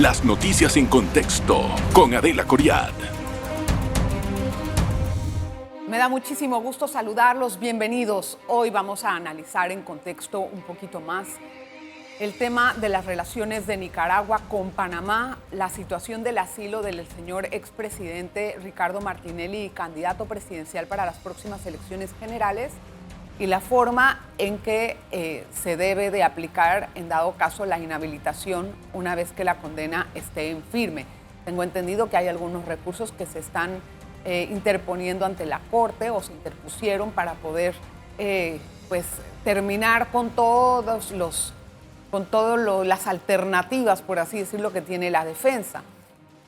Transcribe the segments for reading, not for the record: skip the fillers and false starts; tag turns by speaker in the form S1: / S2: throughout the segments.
S1: Las noticias en contexto con Adela Coriad.
S2: Me da muchísimo gusto saludarlos, bienvenidos. Hoy vamos a analizar en contexto un poquito más el tema de las relaciones de Nicaragua con Panamá, la situación del asilo del señor expresidente Ricardo Martinelli, candidato presidencial para las próximas elecciones generales, y la forma en que se debe de aplicar, en dado caso, la inhabilitación una vez que la condena esté en firme. Tengo entendido que hay algunos recursos que se están interponiendo ante la Corte o se interpusieron para poder terminar con todas las alternativas, por así decirlo, que tiene la defensa.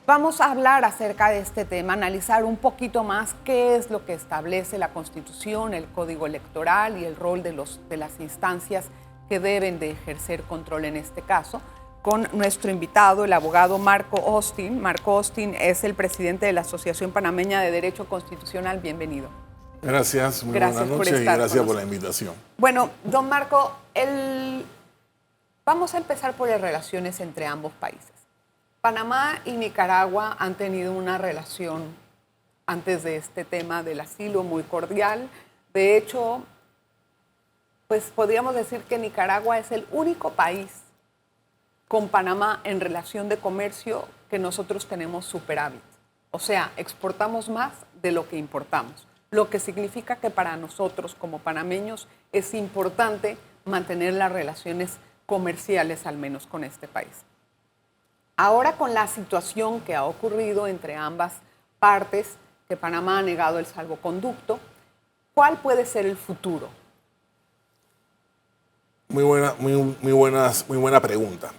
S2: Vamos a hablar acerca de este tema, analizar un poquito más qué es lo que establece la Constitución, el Código Electoral y el rol de las instancias que deben de ejercer control en este caso, con nuestro invitado, el abogado Marco Austin. Marco Austin es el presidente de la Asociación Panameña de Derecho Constitucional. Bienvenido.
S3: Gracias, muy buenas noches y gracias por la invitación.
S2: Bueno, don Marco, vamos a empezar por las relaciones entre ambos países. Panamá y Nicaragua han tenido una relación antes de este tema del asilo muy cordial. De hecho, pues podríamos decir que Nicaragua es el único país con Panamá en relación de comercio que nosotros tenemos superávit. O sea, exportamos más de lo que importamos, lo que significa que para nosotros como panameños es importante mantener las relaciones comerciales al menos con este país. Ahora, con la situación que ha ocurrido entre ambas partes, que Panamá ha negado el salvoconducto, ¿cuál puede ser el futuro?
S3: Muy buena pregunta.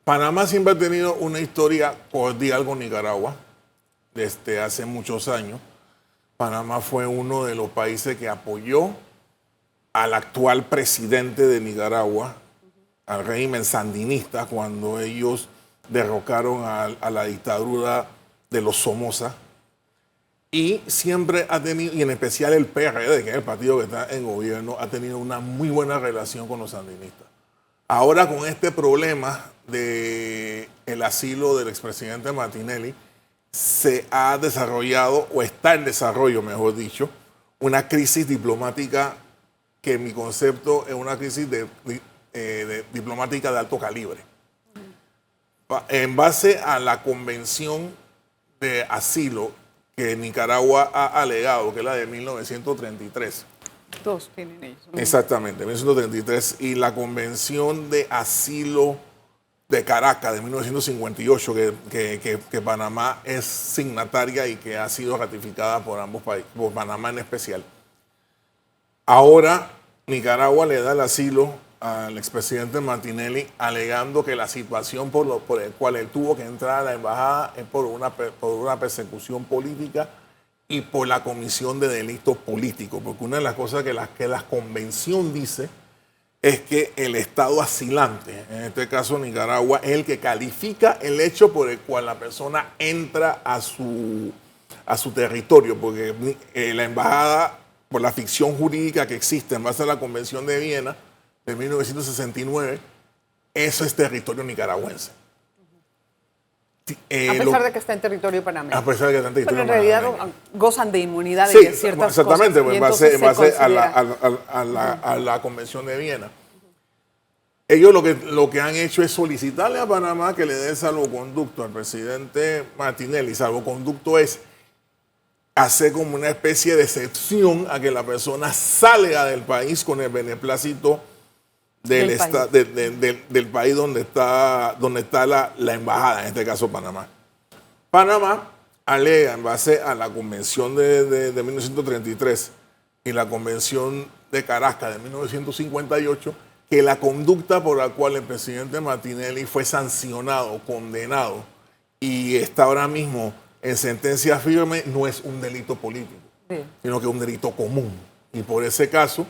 S3: Panamá siempre ha tenido una historia cordial con Nicaragua desde hace muchos años. Panamá fue uno de los países que apoyó al actual presidente de Nicaragua, al régimen sandinista, cuando ellos derrocaron a la dictadura de los Somoza. Y siempre ha tenido, y en especial el PRD, que es el partido que está en gobierno, ha tenido una muy buena relación con los sandinistas. Ahora, con este problema del asilo del expresidente Martinelli, se ha desarrollado, o está en desarrollo, mejor dicho, una crisis diplomática que en mi concepto es una crisis diplomática de alto calibre. En base a la convención de asilo que Nicaragua ha alegado, que es la de 1933.
S2: Todos tienen ellos.
S3: Exactamente, 1933. Y la convención de asilo de Caracas de 1958, que Panamá es signataria y que ha sido ratificada por ambos países, por Panamá en especial. Ahora Nicaragua le da el asilo al expresidente Martinelli, alegando que la situación por la cual él tuvo que entrar a la embajada es por una persecución política y por la comisión de delitos políticos. Porque una de las cosas que la convención dice es que el Estado asilante, en este caso Nicaragua, es el que califica el hecho por el cual la persona entra a su territorio, porque la embajada, por la ficción jurídica que existe en base a la Convención de Viena de 1969, eso es territorio nicaragüense.
S2: A pesar de que está en territorio panameño.
S3: A pesar de que está en territorio
S2: panameño. Pero en realidad
S3: panameño
S2: gozan de inmunidad
S3: sí,
S2: de ciertas
S3: exactamente,
S2: cosas.
S3: Exactamente, en base a la Convención de Viena. Ellos lo que han hecho es solicitarle a Panamá que le dé salvoconducto al presidente Martinelli. Salvoconducto es hacer como una especie de excepción a que la persona salga del país con el beneplácito del país donde está la embajada, en este caso Panamá. Panamá alega, en base a la Convención de 1933 y la Convención de Caracas de 1958, que la conducta por la cual el presidente Martinelli fue sancionado, condenado y está ahora mismo en sentencia firme no es un delito político, sino que es un delito común. Y por ese caso,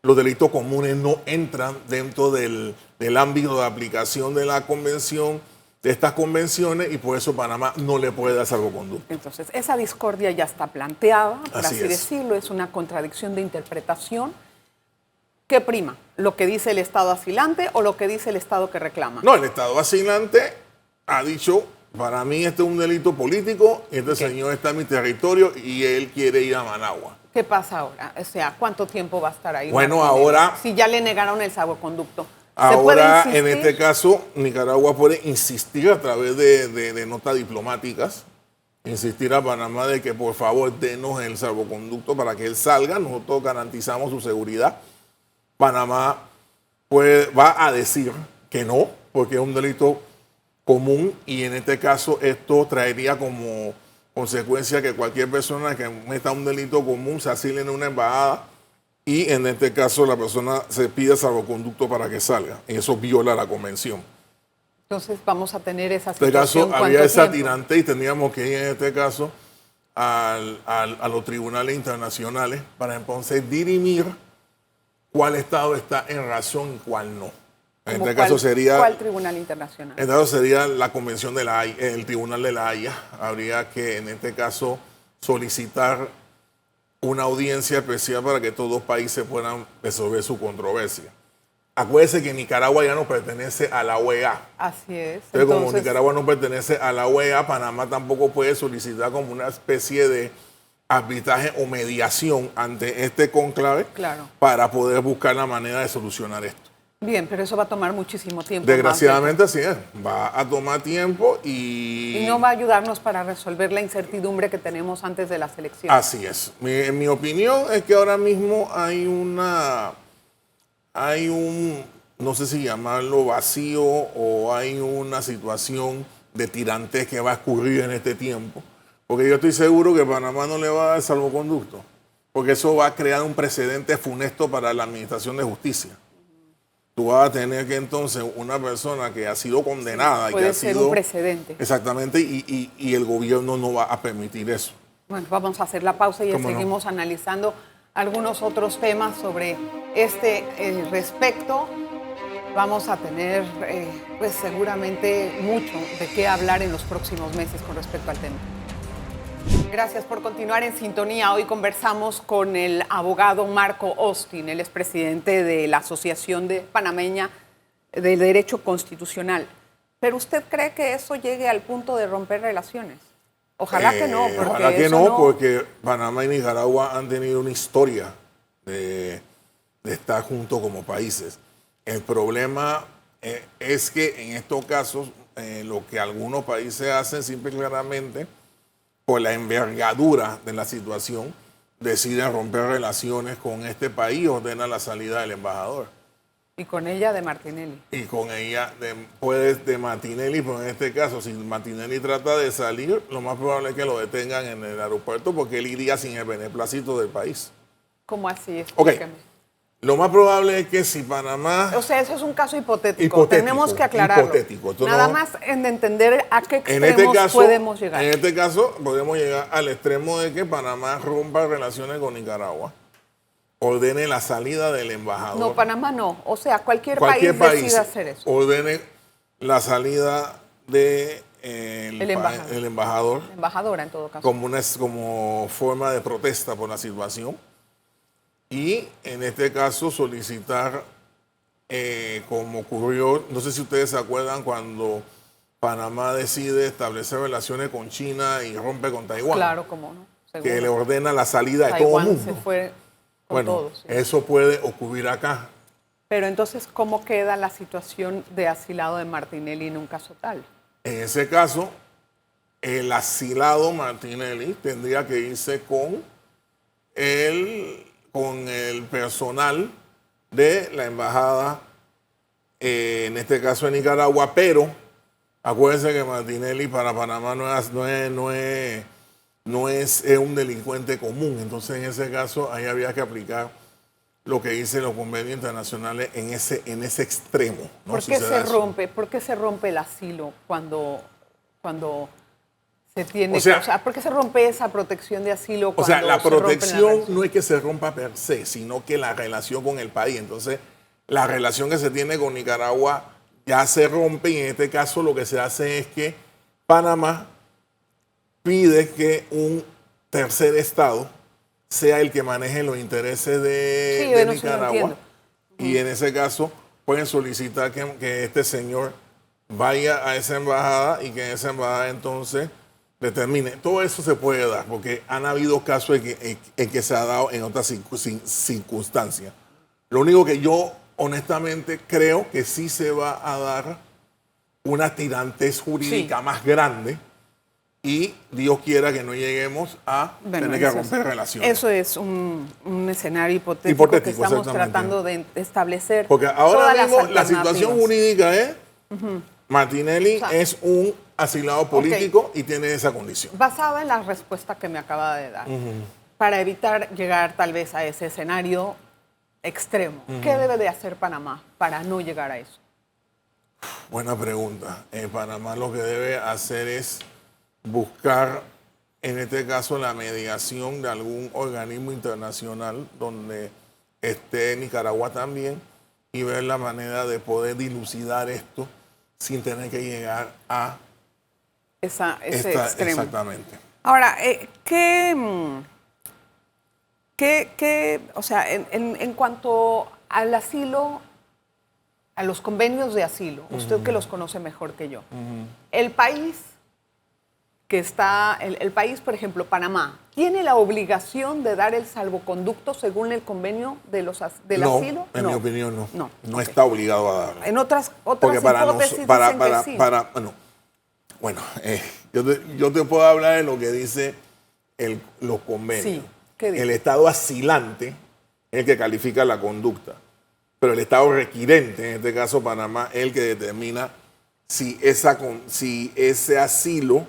S3: los delitos comunes no entran dentro del ámbito de aplicación de la convención, de estas convenciones, y por eso Panamá no le puede dar salvoconducto.
S2: Entonces, esa discordia ya está planteada, por así
S3: es.
S2: decirlo, es una contradicción de interpretación. ¿Qué prima? ¿Lo que dice el Estado asilante o lo que dice el Estado que reclama?
S3: No, el Estado asilante ha dicho, para mí este es un delito político, este señor está en mi territorio y él quiere ir a Managua.
S2: ¿Qué pasa ahora? O sea, ¿cuánto tiempo va a estar ahí?
S3: Bueno,
S2: Martínez?
S3: ahora...
S2: Si ya le negaron el salvoconducto. ¿Se puede
S3: Ahora,
S2: insistir?
S3: en este caso, Nicaragua puede insistir a través de notas diplomáticas, insistir a Panamá de que por favor denos el salvoconducto para que él salga, nosotros garantizamos su seguridad. Panamá va a decir que no, porque es un delito común y en este caso esto traería como consecuencia que cualquier persona que meta un delito común se asile en una embajada y en este caso la persona se pide salvoconducto para que salga. Eso viola la convención.
S2: Entonces vamos a tener esa
S3: En este
S2: situación.
S3: caso había esa
S2: tiempo?
S3: tirante y teníamos que ir en este caso a los tribunales internacionales para entonces dirimir cuál Estado está en razón y cuál no. En este caso sería...
S2: ¿Cuál tribunal internacional?
S3: En este caso sería la Convención de la Haya, el Tribunal de la Haya. Habría que, en este caso, solicitar una audiencia especial para que todos los países puedan resolver su controversia. Acuérdense que Nicaragua ya no pertenece a la OEA.
S2: Así es.
S3: Entonces, como Nicaragua no pertenece a la OEA, Panamá tampoco puede solicitar como una especie de arbitraje o mediación ante este cónclave para poder buscar la manera de solucionar esto.
S2: Bien, pero eso va a tomar muchísimo tiempo.
S3: Desgraciadamente así es. Va a tomar tiempo y
S2: no va a ayudarnos para resolver la incertidumbre que tenemos antes de las elecciones.
S3: Así es. En mi opinión es que ahora mismo hay un, no sé si llamarlo vacío o hay una situación de tirantez que va a ocurrir en este tiempo. Porque yo estoy seguro que Panamá no le va a dar salvoconducto. Porque eso va a crear un precedente funesto para la administración de justicia. Tú vas a tener que entonces una persona que ha sido condenada.
S2: Puede
S3: y que
S2: ser
S3: ha sido,
S2: un precedente.
S3: Exactamente, y el gobierno no va a permitir eso.
S2: Bueno, vamos a hacer la pausa y seguimos analizando algunos otros temas sobre este respecto. Vamos a tener pues seguramente mucho de qué hablar en los próximos meses con respecto al tema. Gracias por continuar en sintonía. Hoy conversamos con el abogado Marco Austin, él es presidente de la Asociación Panameña de Derecho Constitucional. ¿Pero usted cree que eso llegue al punto de romper relaciones? Ojalá que no.
S3: Ojalá que no, porque Panamá y Nicaragua han tenido una historia de estar juntos como países. El problema es que en estos casos lo que algunos países hacen simple y claramente por la envergadura de la situación, deciden romper relaciones con este país y ordenan la salida del embajador.
S2: Y con ella de Martinelli.
S3: Y con ella de Martinelli, pero en este caso, si Martinelli trata de salir, lo más probable es que lo detengan en el aeropuerto porque él iría sin el beneplácito del país.
S2: ¿Cómo así?
S3: Explícame. Okay. Lo más probable es que si Panamá...
S2: O sea, eso es un caso hipotético. Tenemos que aclararlo.
S3: Hipotético.
S2: Nada más en entender a qué extremos podemos llegar.
S3: En este caso, podemos llegar al extremo de que Panamá rompa relaciones con Nicaragua, ordene la salida del embajador.
S2: No, Panamá no. O sea, cualquier país decida hacer eso.
S3: Ordene la salida del embajador.
S2: La embajadora, en todo caso.
S3: Como forma de protesta por la situación. Y en este caso solicitar, como ocurrió, no sé si ustedes se acuerdan cuando Panamá decide establecer relaciones con China y rompe con Taiwán.
S2: Claro, cómo no.
S3: Seguro. Que le ordena la salida de todo el mundo.
S2: Se fue con todos. Sí.
S3: Eso puede ocurrir acá.
S2: Pero entonces, ¿cómo queda la situación de asilado de Martinelli en un caso tal?
S3: En ese caso, el asilado Martinelli tendría que irse con el personal de la embajada, en este caso en Nicaragua, pero acuérdense que Martinelli para Panamá no es un delincuente común, entonces en ese caso ahí había que aplicar lo que dicen los convenios internacionales en ese extremo, ¿no?
S2: ¿Por qué se rompe el asilo cuando se tiene, ¿por qué se rompe esa protección de asilo?
S3: O sea, la protección no es que se rompa per se, sino que la relación con el país. Entonces, la relación que se tiene con Nicaragua ya se rompe y en este caso lo que se hace es que Panamá pide que un tercer estado sea el que maneje los intereses de Nicaragua. Y en ese caso pueden solicitar que este señor vaya a esa embajada y que esa embajada entonces determine. Todo eso se puede dar, porque han habido casos en que se ha dado en otras circunstancias. Lo único que yo honestamente creo que sí se va a dar una tirantez jurídica más grande y Dios quiera que no lleguemos a tener que romper relaciones.
S2: Eso es un escenario hipotético que estamos tratando de establecer.
S3: Porque ahora mismo la situación jurídica es, Martinelli es un asilado político y tiene esa condición.
S2: Basada en la respuesta que me acaba de dar, para evitar llegar tal vez a ese escenario extremo, ¿qué debe de hacer Panamá para no llegar a eso?
S3: Buena pregunta. Panamá lo que debe hacer es buscar, en este caso, la mediación de algún organismo internacional donde esté Nicaragua también y ver la manera de poder dilucidar esto sin tener que llegar a
S2: ese extremo.
S3: Exactamente.
S2: Ahora, o sea, en cuanto al asilo, a los convenios de asilo, usted que los conoce mejor que yo, el país que está, el país, por ejemplo, Panamá, ¿tiene la obligación de dar el salvoconducto según el convenio del asilo?
S3: En mi opinión no está obligado a darlo.
S2: En otras hipótesis dicen que sí.
S3: Bueno, yo te puedo hablar de lo que dice los convenios.
S2: Sí, ¿qué dice?
S3: El Estado asilante es el que califica la conducta, pero el Estado requirente, en este caso Panamá, es el que determina si ese asilo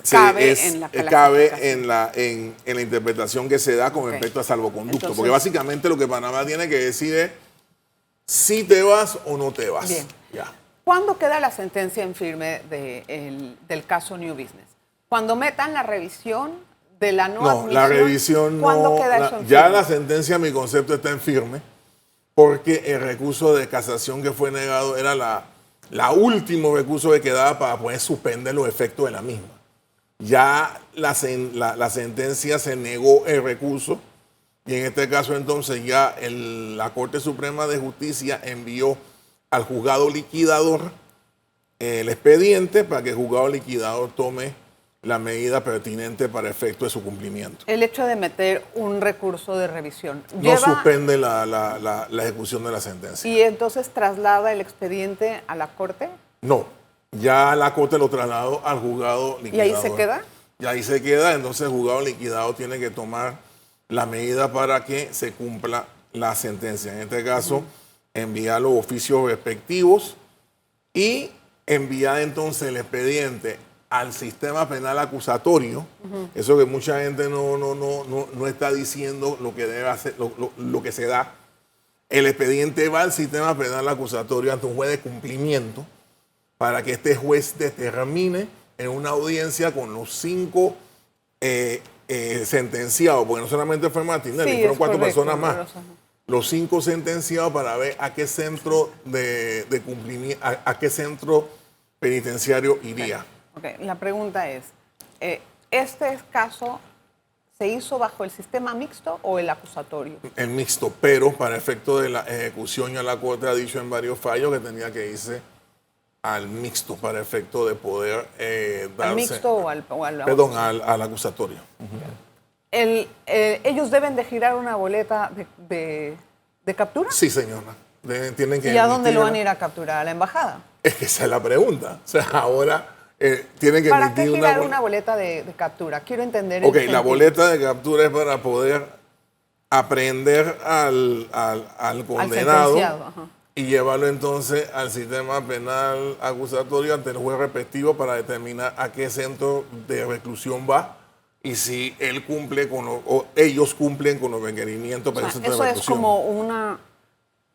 S3: cabe en la interpretación que se da con respecto a salvoconducto. Entonces, porque básicamente lo que Panamá tiene que decir es si te vas o no te vas.
S2: Bien.
S3: Ya.
S2: ¿Cuándo queda la sentencia en firme del caso New Business? ¿Cuando metan la revisión de la no admisión?
S3: La revisión
S2: ¿Cuándo queda eso en firme?
S3: Ya la sentencia, mi concepto, está en firme porque el recurso de casación que fue negado era la último recurso que quedaba para poder suspender los efectos de la misma. Ya la sentencia se negó el recurso y en este caso entonces ya la Corte Suprema de Justicia envió al juzgado liquidador el expediente para que el juzgado liquidador tome la medida pertinente para efecto de su cumplimiento.
S2: El hecho de meter un recurso de revisión
S3: no suspende la ejecución de la sentencia.
S2: ¿Y entonces traslada el expediente a la Corte?
S3: No, ya la Corte lo trasladó al juzgado liquidador.
S2: ¿Y ahí se queda?
S3: Y ahí se queda, entonces el juzgado liquidador tiene que tomar la medida para que se cumpla la sentencia. En este caso, enviar los oficios respectivos y enviar entonces el expediente al sistema penal acusatorio. Eso que mucha gente no está diciendo lo que debe hacer, lo que se da. El expediente va al sistema penal acusatorio ante un juez de cumplimiento para que este juez determine en una audiencia con los 5 sentenciados, porque no solamente fue Martinelli, fueron 4 personas más. Los 5 sentenciados para ver a qué centro de cumplimiento, a qué centro penitenciario iría.
S2: Okay. La pregunta es, ¿este caso se hizo bajo el sistema mixto o el acusatorio?
S3: El mixto, pero para efecto de la ejecución ya la Corte ha dicho en varios fallos que tenía que irse al mixto para efecto de poder darse...
S2: ¿Al mixto o al
S3: perdón, al acusatorio.
S2: ¿Ellos deben de girar una boleta de captura?
S3: Sí, señora. Tienen que
S2: ¿Y a dónde lo van a ir a capturar? ¿A la embajada?
S3: Es que esa es la pregunta. O sea, ahora tienen que
S2: ¿Para qué
S3: emitir
S2: girar una boleta de captura? Quiero entender.
S3: Ok, la boleta de captura es para poder aprehender al condenado y llevarlo entonces al sistema penal acusatorio ante el juez respectivo para determinar a qué centro de reclusión va y si él cumple o ellos cumplen con los requerimientos para el centro de reclusión.
S2: Eso es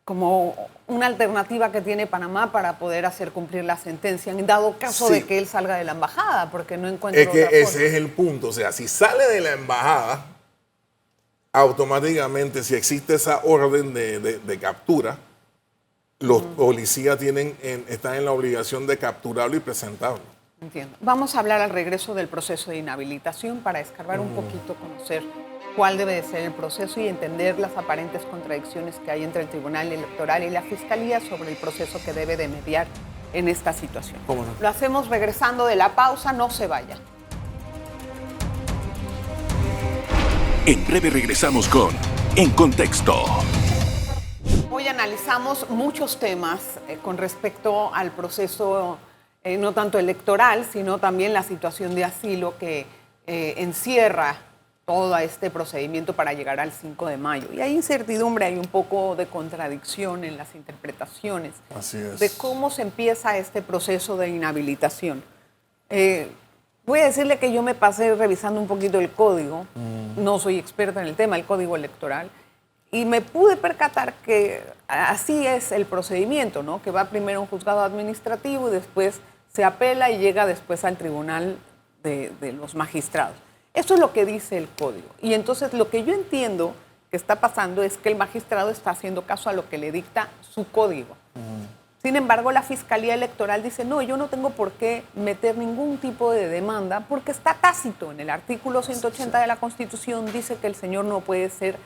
S2: como una alternativa que tiene Panamá para poder hacer cumplir la sentencia en dado caso de que él salga de la embajada, porque no encuentro
S3: otra forma. Ese es el punto. O sea, si sale de la embajada, automáticamente, si existe esa orden de captura, los policías están en la obligación de capturarlo y presentarlo.
S2: Entiendo. Vamos a hablar al regreso del proceso de inhabilitación para escarbar un poquito, conocer cuál debe de ser el proceso y entender las aparentes contradicciones que hay entre el Tribunal Electoral y la Fiscalía sobre el proceso que debe de mediar en esta situación.
S3: ¿Cómo no?
S2: Lo hacemos regresando de la pausa, no se vaya.
S1: En breve regresamos con En Contexto.
S2: Hoy analizamos muchos temas con respecto al proceso, no tanto electoral, sino también la situación de asilo que encierra todo este procedimiento para llegar al 5 de mayo. Y hay incertidumbre, hay un poco de contradicción en las interpretaciones.
S3: Así es.
S2: De cómo se empieza este proceso de inhabilitación. Voy a decirle que yo me pasé revisando un poquito el código, no soy experta en el tema, el código electoral, y me pude percatar que así es el procedimiento, ¿no? Que va primero a un juzgado administrativo y después se apela y llega después al tribunal de los magistrados. Eso es lo que dice el código. Y entonces lo que yo entiendo que está pasando es que el magistrado está haciendo caso a lo que le dicta su código. Sin embargo, la Fiscalía Electoral dice, no, yo no tengo por qué meter ningún tipo de demanda porque está tácito. En el artículo 180 de la Constitución dice que el señor no puede ser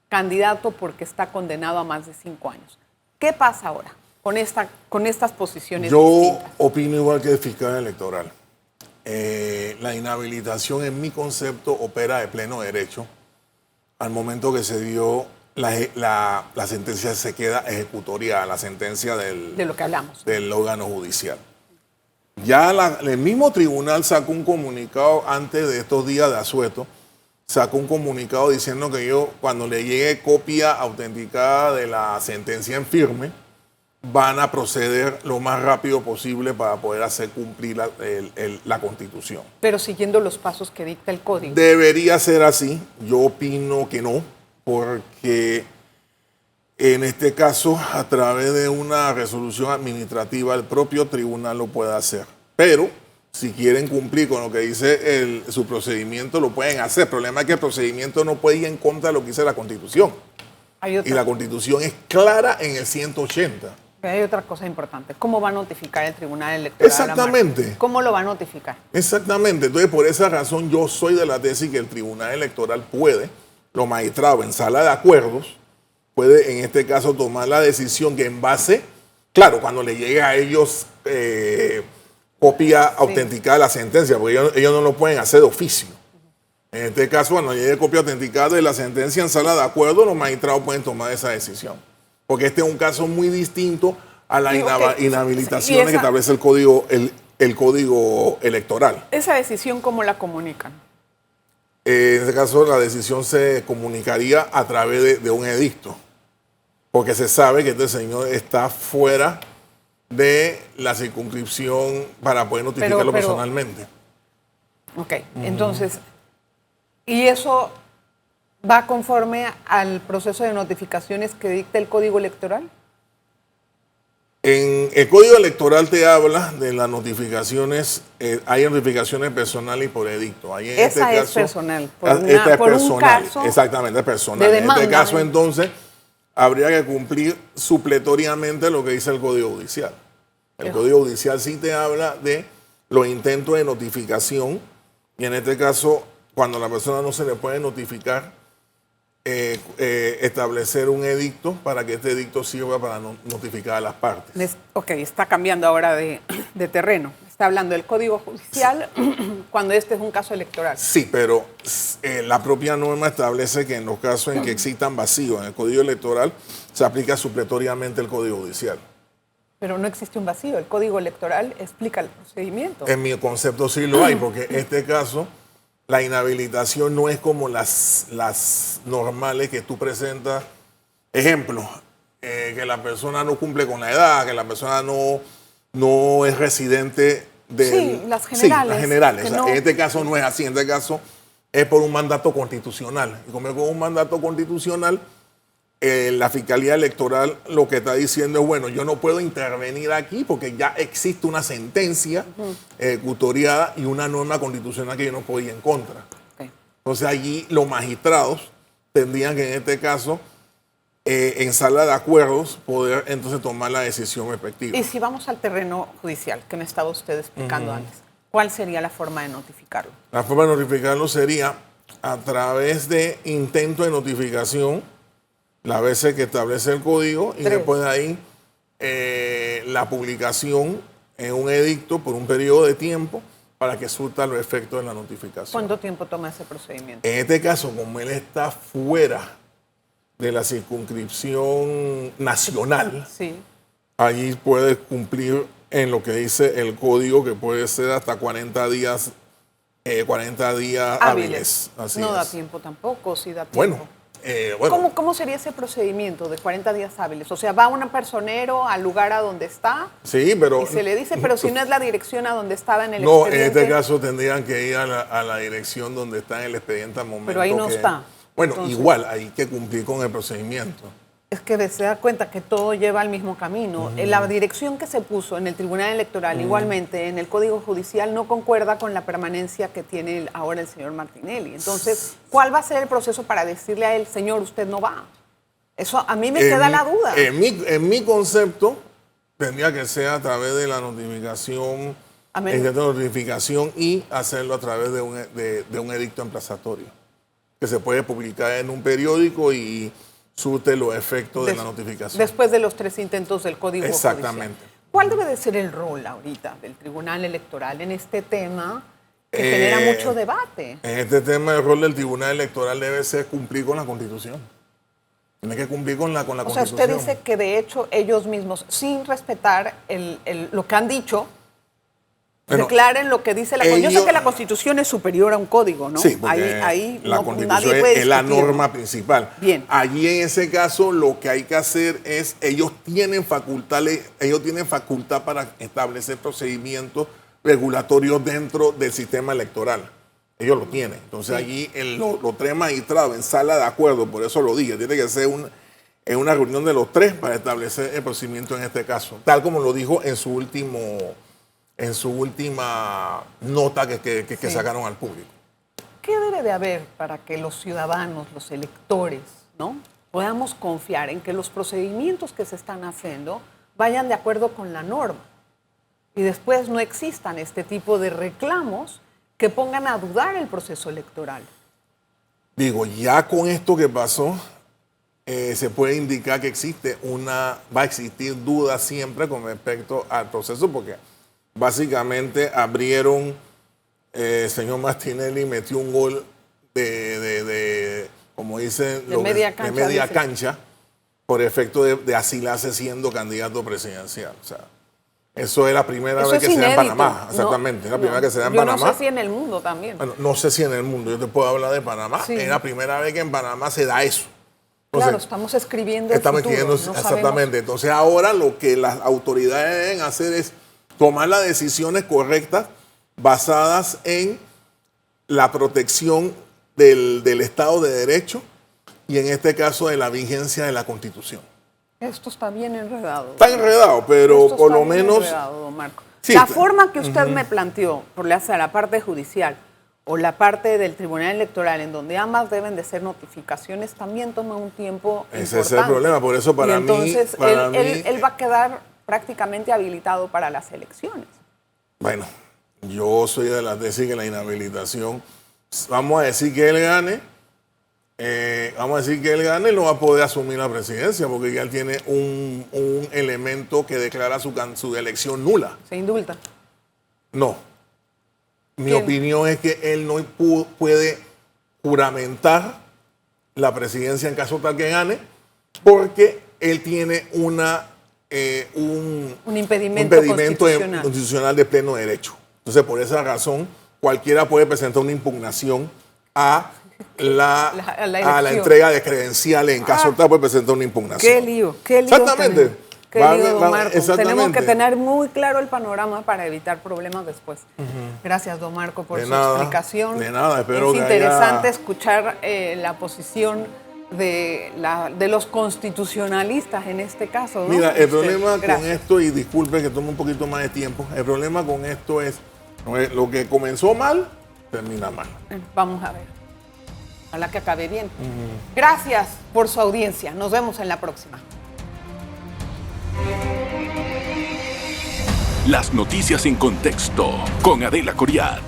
S2: candidato porque está condenado a más de 5 años. ¿Qué pasa ahora con estas posiciones distintas?
S3: Yo opino igual que el fiscal electoral. La inhabilitación, en mi concepto, opera de pleno derecho. Al momento que se dio la sentencia, se queda ejecutoriada, la sentencia
S2: De lo que hablamos.
S3: del órgano judicial. Ya el mismo tribunal sacó un comunicado antes de estos días de asueto, sacó un comunicado diciendo que cuando le llegue copia autenticada de la sentencia en firme, van a proceder lo más rápido posible para poder hacer cumplir la Constitución.
S2: Pero siguiendo los pasos que dicta el código.
S3: Debería ser así. Yo opino que no, porque en este caso, a través de una resolución administrativa, el propio tribunal lo puede hacer. Pero si quieren cumplir con lo que dice su procedimiento, lo pueden hacer. El problema es que el procedimiento no puede ir en contra de lo que dice la Constitución. Y la Constitución es clara en el 180.
S2: Hay otra cosa importante. ¿Cómo va a notificar el Tribunal Electoral?
S3: Exactamente.
S2: ¿Cómo lo va a notificar?
S3: Exactamente. Entonces, por esa razón, yo soy de la tesis que el Tribunal Electoral puede, los magistrados en sala de acuerdos, puede en este caso tomar la decisión que en base, claro, cuando le llegue a ellos copia autenticada de la sentencia, porque ellos no lo pueden hacer de oficio. En este caso, cuando llegue copia autenticada de la sentencia en sala de acuerdo, los magistrados pueden tomar esa decisión. Porque este es un caso muy distinto a la inhabilitación que establece el código electoral.
S2: ¿Esa decisión cómo la comunican?
S3: En este caso, la decisión se comunicaría a través de un edicto. Porque se sabe que este señor está fuera de la circunscripción para poder notificarlo personalmente.
S2: Ok, entonces, ¿y eso va conforme al proceso de notificaciones que dicta el Código Electoral?
S3: En el Código Electoral te habla de las notificaciones, hay notificaciones personales y por edicto. Ahí en
S2: Esa
S3: este
S2: es
S3: caso,
S2: personal.
S3: Esta es
S2: por
S3: personal,
S2: un caso
S3: exactamente, es personal.
S2: de demanda,
S3: en este caso, entonces, habría que cumplir supletoriamente lo que dice el Código Judicial. El Código Judicial sí te habla de los intentos de notificación y en este caso, cuando a la persona no se le puede notificar, establecer un edicto para que este edicto sirva para notificar a las partes.
S2: Ok, está cambiando ahora de terreno. Está hablando del Código Judicial cuando este es un caso electoral.
S3: Sí, pero la propia norma establece que en los casos en que existan vacíos en el Código Electoral, se aplica supletoriamente el Código Judicial.
S2: Pero no existe un vacío. El Código Electoral explica el procedimiento.
S3: En mi concepto sí lo hay, porque en este caso la inhabilitación no es como las normales que tú presentas. Ejemplo, que la persona no cumple con la edad, que la persona no es residente de...
S2: Sí, las generales.
S3: Sí, las generales. O sea,
S2: no...
S3: En este caso no es así, en este caso es por un mandato constitucional. Y como es con un mandato constitucional, la Fiscalía Electoral lo que está diciendo es, bueno, yo no puedo intervenir aquí porque ya existe una sentencia ejecutoriada y una norma constitucional que yo no puedo ir en contra. Okay. Entonces allí los magistrados tendrían que en este caso, en sala de acuerdos, poder entonces tomar la decisión respectiva.
S2: Y si vamos al terreno judicial, que me estaba usted explicando antes, ¿cuál sería la forma de notificarlo? La
S3: forma de notificarlo sería a través de intento de notificación, las veces que establece el código, y después de ahí la publicación en un edicto por un periodo de tiempo para que surta los efectos de la notificación.
S2: ¿Cuánto tiempo toma ese procedimiento?
S3: En este caso, como él está fuera de la circunscripción nacional,
S2: Sí.
S3: allí puede cumplir en lo que dice el código, que puede ser hasta 40 días, 40 días hábiles. Así
S2: no da
S3: es.
S2: tiempo tampoco, sí da tiempo.
S3: Bueno,
S2: ¿Cómo sería ese procedimiento de 40 días hábiles? O sea, va un personero al lugar a donde está
S3: sí, pero
S2: y se le dice, pero si no es la dirección a donde estaba en el
S3: no, en
S2: expediente.
S3: este caso tendrían que ir a la dirección donde está en el expediente al momento.
S2: Pero ahí no
S3: que-
S2: está.
S3: Bueno,
S2: Entonces,
S3: igual, hay que cumplir con el procedimiento.
S2: es que se da cuenta que todo lleva al mismo camino. La dirección que se puso en el Tribunal Electoral, igualmente en el Código Judicial, no concuerda con la permanencia que tiene ahora el señor Martinelli. Entonces, ¿cuál va a ser el proceso para decirle a él, señor, usted no va? Eso a mí me queda la duda.
S3: En mi concepto, tendría que ser a través de la notificación, y hacerlo a través de un edicto emplazatorio, que se puede publicar en un periódico y surte los efectos de la notificación.
S2: Después de los 3 intentos del Código
S3: Exactamente.
S2: Judicial. ¿Cuál debe de ser el rol ahorita del Tribunal Electoral en este tema que genera mucho debate?
S3: En este tema, el rol del Tribunal Electoral debe ser cumplir con la Constitución. Tiene que cumplir con la
S2: O sea,
S3: Constitución.
S2: usted dice que de hecho ellos mismos, sin respetar lo que han dicho,
S3: Bueno,
S2: declaren lo que dice la Constitución. Yo sé que la Constitución es superior a un código, ¿no?
S3: Sí, porque
S2: ahí
S3: la
S2: no,
S3: Constitución
S2: nadie puede
S3: es la
S2: discutirlo.
S3: norma principal.
S2: Bien.
S3: Allí en ese caso lo que hay que hacer es, ellos tienen facultad para establecer procedimientos regulatorios dentro del sistema electoral. Ellos lo tienen. Entonces allí los 3 magistrados en sala de acuerdo, por eso lo dije, tiene que ser en una reunión de los 3 para establecer el procedimiento en este caso, tal como lo dijo en su última nota que sacaron al público.
S2: ¿Qué debe de haber para que los ciudadanos, los electores, ¿no?, podamos confiar en que los procedimientos que se están haciendo vayan de acuerdo con la norma y después no existan este tipo de reclamos que pongan a dudar el proceso electoral?
S3: Digo, ya con esto que pasó, se puede indicar que va a existir duda siempre con respecto al proceso, porque básicamente abrieron, el señor Martinelli metió un gol como dicen,
S2: De media
S3: cancha, por efecto de asilarse siendo candidato presidencial. O sea, eso es la primera
S2: Eso
S3: vez
S2: es
S3: que se da en
S2: inédito.
S3: Panamá. Exactamente, es la primera vez que se da en
S2: Yo
S3: Panamá.
S2: no sé si en el mundo también.
S3: Bueno, no sé si en el mundo, yo te puedo hablar de Panamá.
S2: Sí.
S3: Es la primera vez que en Panamá se da eso.
S2: Claro,
S3: Entonces,
S2: estamos escribiendo el
S3: estamos
S2: futuro,
S3: escribiendo,
S2: no
S3: exactamente.
S2: sabemos.
S3: Entonces ahora lo que las autoridades deben hacer es tomar las decisiones correctas basadas en la protección del Estado de Derecho y en este caso de la vigencia de la Constitución.
S2: Esto está bien enredado.
S3: Está enredado, pero
S2: Esto
S3: por
S2: está
S3: lo
S2: bien
S3: menos...
S2: enredado, don Marco.
S3: Sí,
S2: la
S3: está-
S2: forma que usted me planteó, por la parte judicial o la parte del Tribunal Electoral, en donde ambas deben de ser notificaciones, también toma un tiempo
S3: Ese
S2: importante.
S3: es el problema, por eso para
S2: y
S3: mí...
S2: entonces él va a quedar prácticamente habilitado para las elecciones.
S3: Bueno, yo soy de las tesis que la inhabilitación, vamos a decir que él gane, no va a poder asumir la presidencia porque ya él tiene un elemento que declara su elección nula.
S2: Se indulta.
S3: No. Mi
S2: ¿Quién?
S3: opinión es que él no puede juramentar la presidencia en caso tal que gane porque él tiene un
S2: impedimento constitucional.
S3: constitucional de pleno derecho. Entonces, por esa razón, cualquiera puede presentar una impugnación a la
S2: elección.
S3: entrega de credenciales. En caso tal, puede presentar una impugnación.
S2: Qué lío.
S3: Exactamente.
S2: tenemos. Qué lío, don Marco.
S3: exactamente.
S2: Tenemos que tener muy claro el panorama para evitar problemas después. Gracias, don Marco, por
S3: De
S2: su
S3: nada,
S2: explicación.
S3: de nada, espero
S2: es
S3: que
S2: interesante
S3: haya-
S2: escuchar la posición de los constitucionalistas en este caso, ¿no?
S3: Mira, el
S2: Usted,
S3: problema con
S2: gracias.
S3: esto, y disculpe que tome un poquito más de tiempo, el problema con esto es lo que comenzó mal, termina mal.
S2: Vamos a ver. Ojalá que acabe bien. Gracias por su audiencia. Nos vemos en la próxima.
S1: Las noticias en contexto con Adela Coriad.